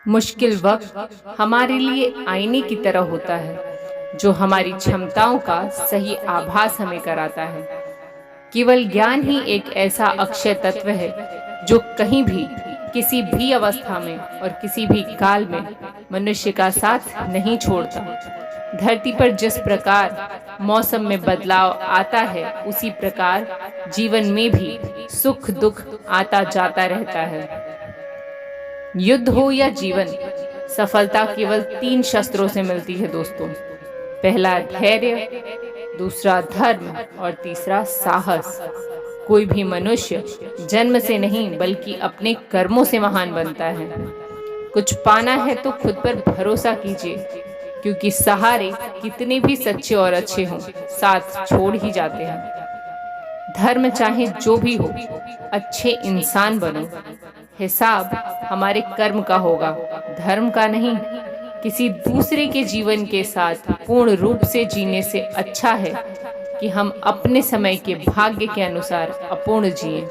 मुश्किल वक्त हमारे लिए आईने की तरह होता है, जो हमारी क्षमताओं का सही आभास हमें कराता है। केवल ज्ञान ही एक ऐसा अक्षय तत्व है जो कहीं भी, किसी भी अवस्था में और किसी भी काल में मनुष्य का साथ नहीं छोड़ता। धरती पर जिस प्रकार मौसम में बदलाव आता है, उसी प्रकार जीवन में भी सुख दुख आता जाता रहता है। युद्ध हो या जीवन, सफलता केवल 3 शस्त्रों से मिलती है दोस्तों। पहला धैर्य, दूसरा धर्म और तीसरा साहस। कोई भी मनुष्य जन्म से नहीं बल्कि अपने कर्मों से महान बनता है। कुछ पाना है तो खुद पर भरोसा कीजिए, क्योंकि सहारे कितने भी सच्चे और अच्छे हों, साथ छोड़ ही जाते हैं। धर्म चाहे जो भी हो, अच्छे इंसान बनो। हिसाब हमारे कर्म का होगा, धर्म का नहीं। किसी दूसरे के जीवन के साथ पूर्ण रूप से जीने से अच्छा है कि हम अपने समय के भाग्य के अनुसार अपूर्ण जिएं।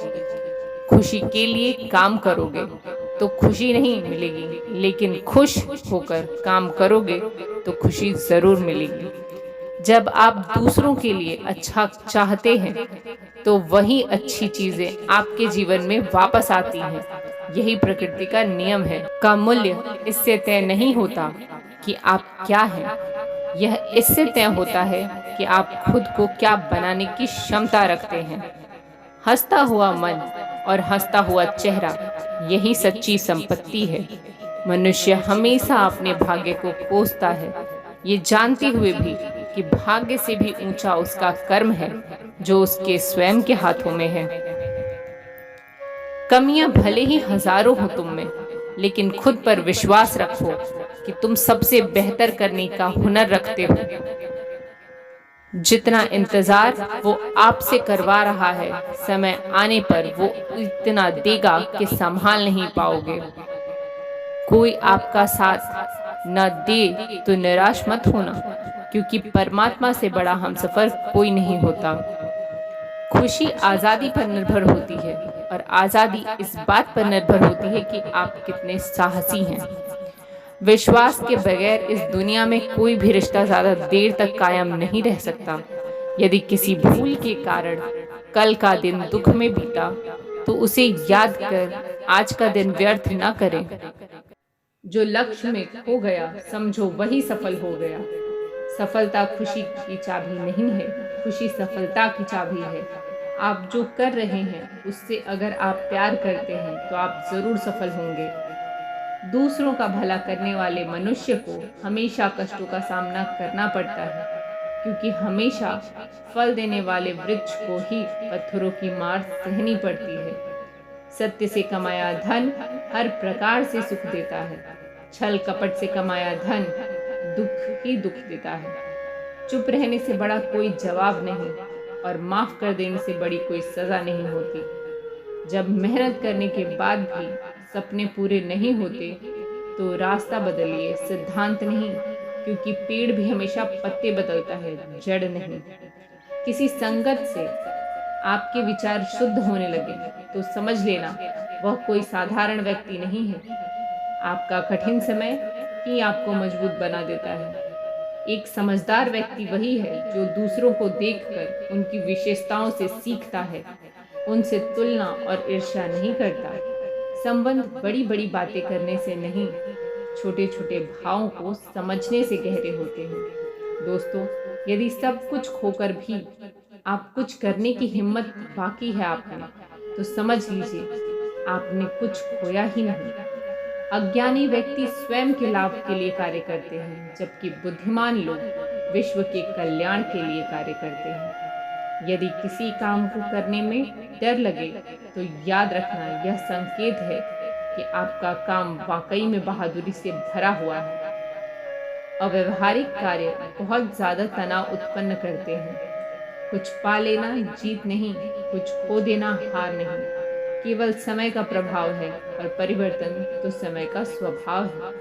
खुशी के लिए काम करोगे तो खुशी नहीं मिलेगी, लेकिन खुश होकर काम करोगे तो खुशी जरूर मिलेगी। जब आप दूसरों के लिए अच्छा चाहते हैं तो वही अच्छी चीजें आपके जीवन में वापस आती हैं। यही प्रकृति का नियम है। का मूल्य इससे तय नहीं होता कि आप क्या हैं, यह इससे तय होता है कि आप खुद को क्या बनाने की क्षमता रखते हैं। हंसता हुआ मन और हंसता हुआ चेहरा, यही सच्ची संपत्ति है। मनुष्य हमेशा अपने भाग्य को कोसता है, ये जानते हुए भी कि भाग्य से भी ऊंचा उसका कर्म है, जो उसके स्वयं के हाथों में है। कमियां भले ही हजारों हो तुम में, लेकिन खुद पर विश्वास रखो कि तुम सबसे बेहतर करने का हुनर रखते हो। जितना इंतजार वो आपसे करवा रहा है, समय आने पर वो इतना देगा कि संभाल नहीं पाओगे। कोई आपका साथ न दे तो निराश मत होना, क्योंकि परमात्मा से बड़ा हमसफर कोई नहीं होता। खुशी आज़ादी पर निर्भर होती है, और आज़ादी इस बात पर निर्भर होती है कि आप कितने साहसी हैं। विश्वास के बगैर इस दुनिया में कोई भी रिश्ता ज़्यादा देर तक कायम नहीं रह सकता। यदि किसी भूल के कारण कल का दिन दुख में बीता, तो उसे याद कर आज का दिन व्यर्थ न करें। जो लक्ष्य में खो गया, समझो वही सफल हो गया। सफलता खुशी की चाबी नहीं है, खुशी सफलता की चाबी है। आप जो कर रहे हैं उससे अगर आप प्यार करते हैं तो आप जरूर सफल होंगे। दूसरों का भला करने वाले मनुष्य को हमेशा कष्टों का सामना करना पड़ता है, क्योंकि हमेशा फल देने वाले वृक्ष को ही पत्थरों की मार सहनी पड़ती है। सत्य से कमाया धन हर प्रकार से सुख देता है, छल कपट से कमाया धन दुख ही दुख देता है। चुप रहने से बड़ा कोई जवाब नहीं, और माफ कर देने से बड़ी कोई सजा नहीं होती। जब मेहनत करने के बाद भी सपने पूरे नहीं होते, तो रास्ता बदलिए, सिद्धांत नहीं, क्योंकि पेड़ भी हमेशा पत्ते बदलता है, जड़ नहीं। किसी संगत से आपके विचार शुद्ध होने लगे तो समझ लेना वह कोई साधारण व्यक्ति नहीं है। आपका कठिन समय ही आपको मजबूत बना देता है। एक समझदार व्यक्ति वही है जो दूसरों को देखकर उनकी विशेषताओं से सीखता है, उनसे तुलना और ईर्ष्या नहीं करता। संबंध बड़ी बड़ी बातें करने से नहीं, छोटे छोटे भावों को समझने से गहरे होते हैं। दोस्तों, यदि सब कुछ खोकर भी आप कुछ करने की हिम्मत बाकी है आप में, तो समझ लीजिए आपने कुछ खोया ही नहीं। अज्ञानी व्यक्ति स्वयं के लाभ के लिए कार्य करते हैं, जबकि बुद्धिमान लोग विश्व के कल्याण के लिए कार्य करते हैं। यदि किसी काम को करने में डर लगे तो याद रखना यह संकेत है कि आपका काम वाकई में बहादुरी से भरा हुआ है। अव्यवहारिक कार्य बहुत ज्यादा तनाव उत्पन्न करते हैं। कुछ पा लेना जीत नहीं, कुछ खो देना हार नहीं। केवल समय का प्रभाव है, और परिवर्तन तो समय का स्वभाव है।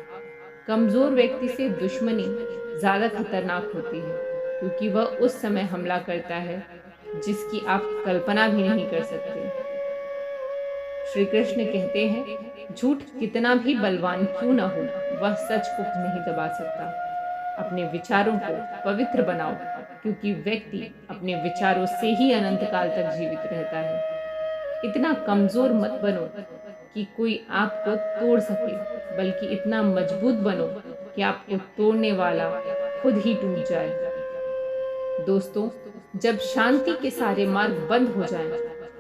कमजोर व्यक्ति से दुश्मनी ज्यादा खतरनाक होती है, क्योंकि वह उस समय हमला करता है जिसकी आप कल्पना भी नहीं कर सकते। श्री कृष्ण कहते हैं झूठ कितना भी बलवान क्यों न हो, वह सच को नहीं दबा सकता। अपने विचारों को पवित्र बनाओ, क्योंकि व्यक्ति अपने विचारों से ही अनंत काल तक जीवित रहता है। इतना कमजोर मत बनो कि कोई आपको तोड़ सके, बल्कि इतना मजबूत बनो कि आपको तोड़ने वाला खुद ही टूट जाए। दोस्तों, जब शांति के सारे मार्ग बंद हो जाएं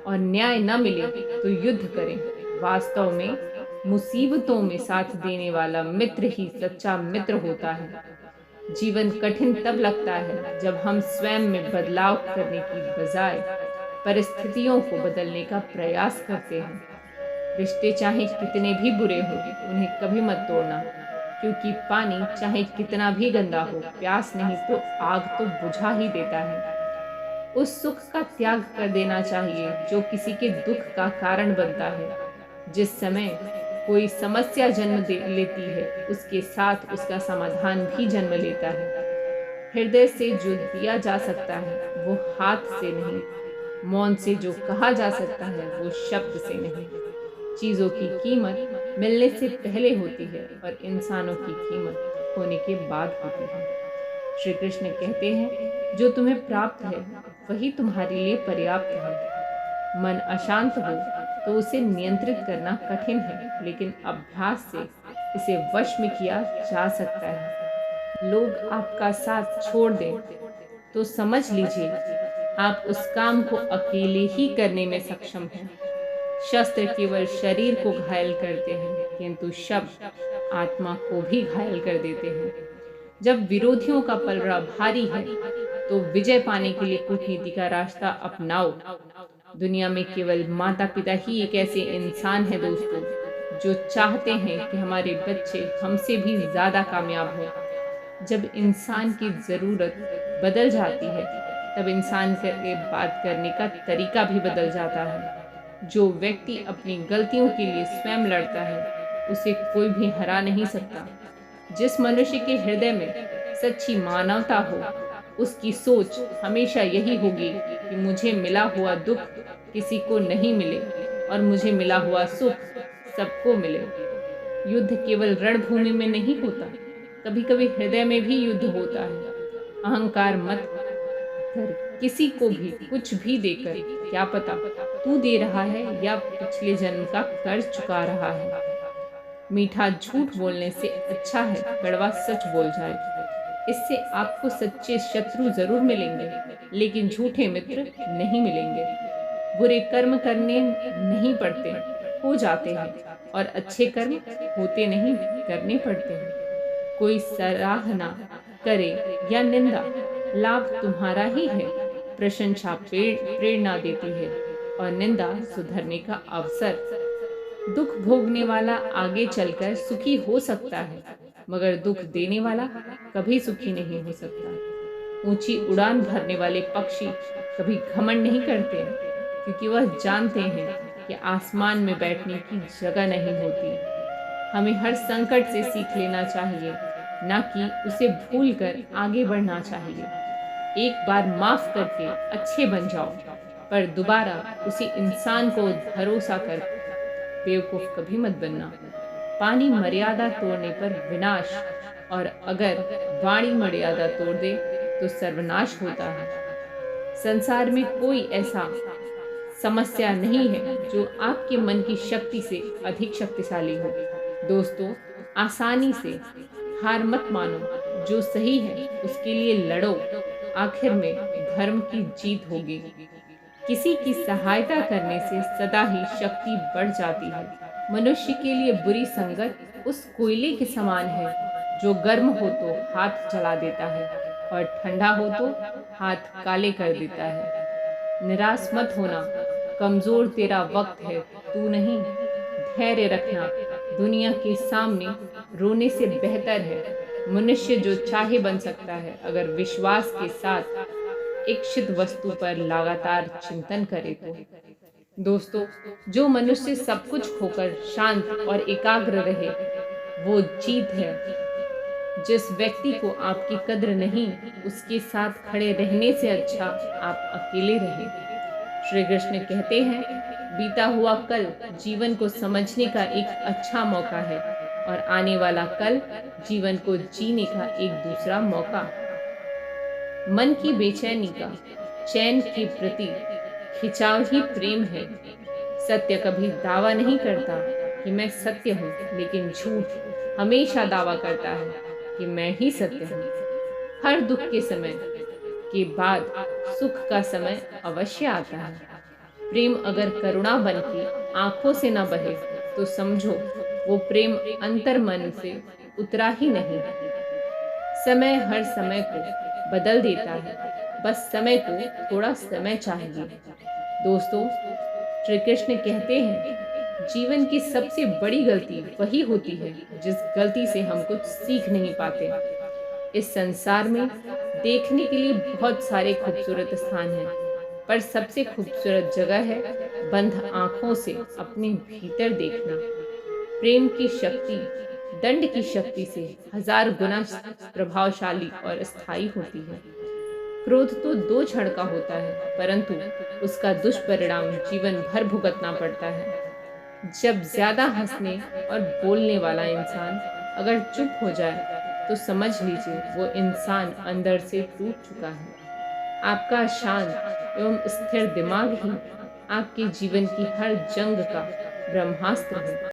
और न्याय न मिले तो युद्ध करें। वास्तव में मुसीबतों में साथ देने वाला मित्र ही सच्चा मित्र होता है। जीवन कठिन तब लगता है जब हम स्वयं में बदलाव करने की बजाय परिस्थितियों को बदलने का प्रयास करते हैं। रिश्ते चाहे कितने भी बुरे हो, उन्हें कभी मत तोड़ना, क्योंकि पानी चाहे कितना भी गंदा हो, प्यास नहीं तो आग तो बुझा ही देता है। उस सुख का त्याग कर देना चाहिए जो किसी के दुख का कारण बनता है। जिस समय कोई समस्या जन्म लेती है, उसके साथ उसका समाधान भी जन्म लेता है। हृदय से जो दिया जा सकता है वो हाथ से नहीं, मौन से जो कहा जा सकता है वो शब्द से नहीं। चीजों की कीमत मिलने से पहले होती है और इंसानों की कीमत होने के बाद होती है। श्री कृष्ण कहते हैं, जो तुम्हें प्राप्त है वही तुम्हारे लिए पर्याप्त है। मन अशांत हो तो उसे नियंत्रित करना कठिन है, लेकिन अभ्यास से इसे वश में किया जा सकता है। लोग आपका साथ छोड़ दें तो समझ लीजिए आप उस काम को अकेले ही करने में सक्षम हैं। शस्त्र केवल शरीर को घायल करते हैं, किंतु शब्द आत्मा को भी घायल कर देते हैं। जब विरोधियों का पलड़ा भारी है तो विजय पाने के लिए कूटनीति का रास्ता अपनाओ। दुनिया में केवल माता पिता ही एक ऐसे इंसान है दोस्तों, जो चाहते हैं कि हमारे बच्चे हमसे भी ज्यादा कामयाब हों। जब इंसान की जरूरत बदल जाती है तब इंसान के बात करने का तरीका भी बदल जाता है। जो व्यक्ति अपनी गलतियों के लिए स्वयं लड़ता है उसे कोई भी हरा नहीं सकता। जिस मनुष्य के हृदय में सच्ची मानवता हो, उसकी सोच हमेशा यही होगी कि मुझे मिला हुआ दुख किसी को नहीं मिले और मुझे मिला हुआ सुख सबको मिले। युद्ध केवल रणभूमि में नहीं होता, कभी कभी हृदय में भी युद्ध होता है। अहंकार मत कर किसी को भी कुछ भी देकर, क्या पता तू दे रहा है या पिछले जन्म का कर्ज चुका रहा है। मीठा झूठ बोलने से अच्छा है कड़वा सच बोल जाए। इससे आपको सच्चे शत्रु जरूर मिलेंगे, लेकिन झूठे मित्र नहीं मिलेंगे। बुरे कर्म करने नहीं पड़ते, हो जाते हैं, और अच्छे कर्म होते नहीं, करने पड़ते हैं। कोई सराहना करे या निंदा, लाभ तुम्हारा ही है। प्रशंसा प्रेरणा देती है और निंदा सुधरने का अवसर। दुख भोगने वाला आगे चलकर सुखी हो सकता है, मगर दुख देने वाला कभी सुखी नहीं हो सकता। ऊंची उड़ान भरने वाले पक्षी कभी घमंड नहीं करते, क्योंकि वह जानते हैं कि आसमान में बैठने की जगह नहीं होती। हमें हर संकट से सीख लेना चाहिए, न कि उसे भूलकर आगे बढ़ना चाहिए। एक बार माफ करके अच्छे बन जाओ, पर दोबारा उसी इंसान को भरोसा कर बेवकूफ कभी मत बनना। पानी मर्यादा तोड़ने पर विनाश, और अगर वाणी मर्यादा तोड़ दे तो सर्वनाश होता है। संसार में कोई ऐसा समस्या नहीं है जो आपके मन की शक्ति से अधिक शक्तिशाली हो। दोस्तों, आसानी से हार मत मानो, जो सही है उसके लिए लड़ो। आखिर में धर्म की जीत होगी। किसी की सहायता करने से सदा ही शक्ति बढ़ जाती है। मनुष्य के लिए बुरी संगत उस कोयले के समान है जो गर्म हो तो हाथ जला देता है और ठंडा हो तो हाथ काले कर देता है। निराश मत होना, कमजोर तेरा वक्त है, तू नहीं। धैर्य रखना, दुनिया के सामने रोने से बेहतर है। मनुष्य जो चाहे बन सकता है अगर विश्वास के साथ इच्छित वस्तु पर लगातार चिंतन करे तो। दोस्तों, जो मनुष्य सब कुछ खोकर शांत और एकाग्र रहे वो जीत है। जिस व्यक्ति को आपकी कद्र नहीं, उसके साथ खड़े रहने से अच्छा आप अकेले रहे। श्री कृष्ण कहते हैं, बीता हुआ कल जीवन को समझने का एक अच्छा मौका है और आने वाला कल जीवन को जीने का एक दूसरा मौका। मन की बेचैनी का चैन के प्रति खिंचाव ही प्रेम है। सत्य कभी दावा नहीं करता कि मैं सत्य हूँ, लेकिन झूठ हमेशा दावा करता है कि मैं ही सत्य हूँ। हर दुख के समय के बाद सुख का समय अवश्य आता है। प्रेम अगर करुणा बन के आंखों से न बहे तो समझो वो प्रेम अंतर मन से उतरा ही नहीं। समय हर समय को बदल देता है, बस समय को थोड़ा समय चाहिए। दोस्तों, श्री कृष्ण कहते हैं, जीवन की सबसे बड़ी गलती वही होती है जिस गलती से हम कुछ सीख नहीं पाते। इस संसार में देखने के लिए बहुत सारे खूबसूरत स्थान हैं, पर सबसे खूबसूरत जगह है बंद आंखों से अपने भीतर देखना। प्रेम की शक्ति दंड की शक्ति से 1000 गुना प्रभावशाली और स्थायी होती है। क्रोध तो 2 क्षण का होता है, परंतु उसका दुष्परिणाम जीवन भर भुगतना पड़ता है। जब ज्यादा हंसने और बोलने वाला इंसान अगर चुप हो जाए तो समझ लीजिए वो इंसान अंदर से टूट चुका है। आपका शांत एवं स्थिर दिमाग ही आपके जीवन की हर जंग का ब्रह्मास्त्र है।